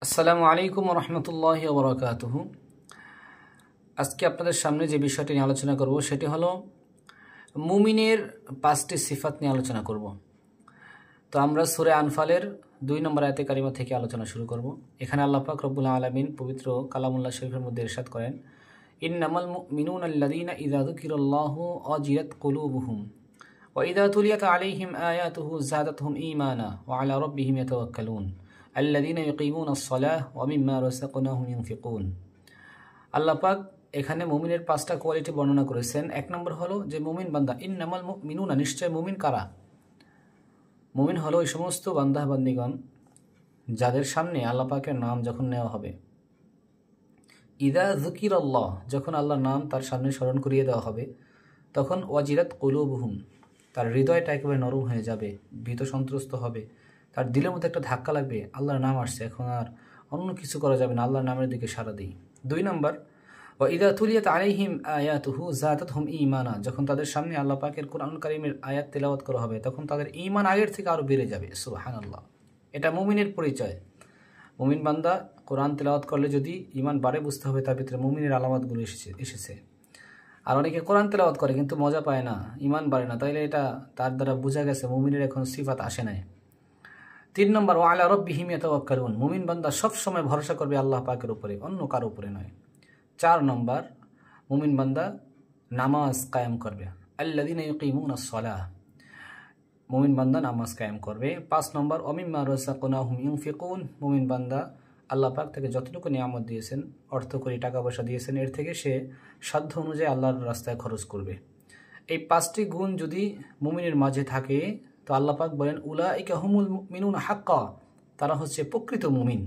আসসালামু আলাইকুম রহমতুল্লাহি ওয়া বারাকাতুহু। আজকে আপনাদের সামনে যে বিষয়টি নিয়ে আলোচনা করব সেটি হলো মুমিনের 5টি সিফাত নিয়ে আলোচনা করব। তো আমরা সূরা আনফালের 2 নম্বর আয়াতে কারিমা থেকে আলোচনা শুরু করব। এখানে আল্লাহ পাক রব্বুল আলামিন পবিত্র কালামুল্লাহ শরীফের মধ্যে ইরশাদ করেন, ইন্নামাল মুমিনুনা আল্লাযীনা ইযা যুকিরাল্লাহু ওয়াজিলাত কুলুবুহুম ওয়া ইযা তুলিয়াত আলাইহিম আয়াতুহু যাদাতহুম ঈমানা ওয়া আলা রাব্বিহিম ইয়াতাওয়াক্কালুন আল্লাযীনা ইউকিমুনাস সালাহ ওয়া মিম্মা রাযাকনাহুম ইউনফিকুন। আল্লাহ পাক এখানে মুমিনের 5টা কোয়ালিটি বর্ণনা করেছেন। 1 নম্বর হলো যে মুমিন বান্দা, ইন্নামাল মুমিনুনা, নিশ্চয় মুমিন কারা? মুমিন হলো ওই সমস্ত বান্দা বান্দিগণ যাদের সামনে আল্লাহ পাকের নাম যখন নেওয়া হবে, ইযা যুকিরাল্লাহ, যখন আল্লাহর নাম তার সামনে স্মরণ করিয়ে দেওয়া হবে, তখন ওয়াজিলাত কুলুবুহুম, তার হৃদয়টা একেবারে নরম হয়ে যাবে, ভীত সন্ত্রস্ত হবে, তার দিলের মধ্যে একটা ধাক্কা লাগবে, আল্লাহর নাম আসছে, এখন আর অন্য কিছু করা যাবে না, আল্লাহর নামের দিকে সাড়া দিই। 2 নম্বর, ওয়া ইযা তুলিয়াত আলাইহিম আয়াতুহু যাদাতহুম ঈমানা, যখন তাদের সামনে আল্লাহ পাকের কোরআন কারীমের আয়াত তেলাওয়াত করা হবে, তখন তাদের ঈমান আগের থেকে আরো বেড়ে যাবে। সুবহানাল্লাহ, এটা মুমিনের পরিচয়। মুমিন বান্দা কোরআন তেলাওয়াত করলে যদি ঈমান বাড়ে, বুঝতে হবে তার ভিতরে মুমিনের আলামতগুলো এসেছে। আর অনেকে কোরআন তেলাওয়াত করে কিন্তু মজা পায় না, ঈমান বাড়ে না, তাইলে এটা তার দ্বারা বোঝা গেছে মুমিনের এখন সিফাত আসে নাই। 3 নম্বর, ওয়া আলা রাব্বিহিম ইয়াতাওয়াক্কালুন, মুমিন বান্দা সব সময় ভরসা করবে আল্লাহ পাকের উপরে, অন্য কারো উপরে নয়। 4 নম্বর, মুমিন বান্দা নামাজ কায়েম করবে, আল্লাযীনা ইউকিমুনাস সালাহ, মুমিন বান্দা নামাজ কায়েম করবে। 5 নম্বর, ওয়া মিম্মা রাযাকনাহুম ইউনফিকুন, মুমিন বান্দা আল্লাহ পাক তাকে যতটুকু নিয়ামত দিয়েছেন, অর্থ করি টাকা পয়সা দিয়েছেন, এর থেকে সে সাধ্য অনুযায়ী আল্লাহর রাস্তায় খরচ করবে। এই 5টি গুণ যদি মুমিনের মাঝে থাকে, তো আল্লাহ পাক বলেন, উলাইকা হুমুল মুমিনুনা হাক্কা, তারা হচ্ছে প্রকৃত মুমিন।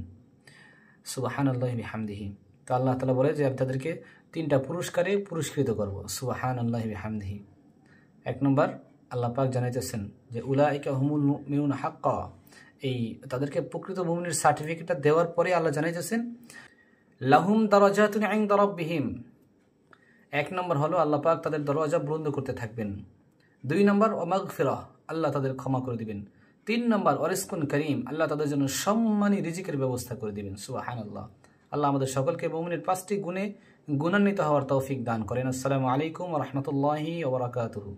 সুবহানাল্লাহি বিহামদিহি। তো আল্লাহ তাআলা বলে যে আমি তাদেরকে 3টা পুরস্কারে পুরস্কৃত করব। সুবহানাল্লাহি বিহামদিহি। 1 নম্বর, আল্লাহ পাক জানাইতেছেন যে উলাইকা হুমুল মুমিনুনা হাক্কা, এই তাদেরকে প্রকৃত মুমিনের সার্টিফিকেটটা দেওয়ার পরে আল্লাহ জানাইতেছেন, লাহুম দারাজাতুন ইনদা রাব্বিহিম। 1 নম্বর হলো আল্লাহ পাক তাদের দরজা বুলন্দ করতে থাকবেন। 2 নম্বর, ওয়া মাগফিরাহ, আল্লাহ তাদের ক্ষমা করে দিবেন। 3 নম্বর, ওয়া রিজকুন কারীম, আল্লাহ তাদের জন্য সম্মানী রিজিকের ব্যবস্থা করে দিবেন। সুবহানাল্লাহ। আল্লাহ আমাদের সকলকে মুমিনের 5টি গুণে গুণান্বিত হওয়ার তৌফিক দান করেন। আসসালামু আলাইকুম ওয়া রাহমাতুল্লাহি ওয়া বারাকাতুহু।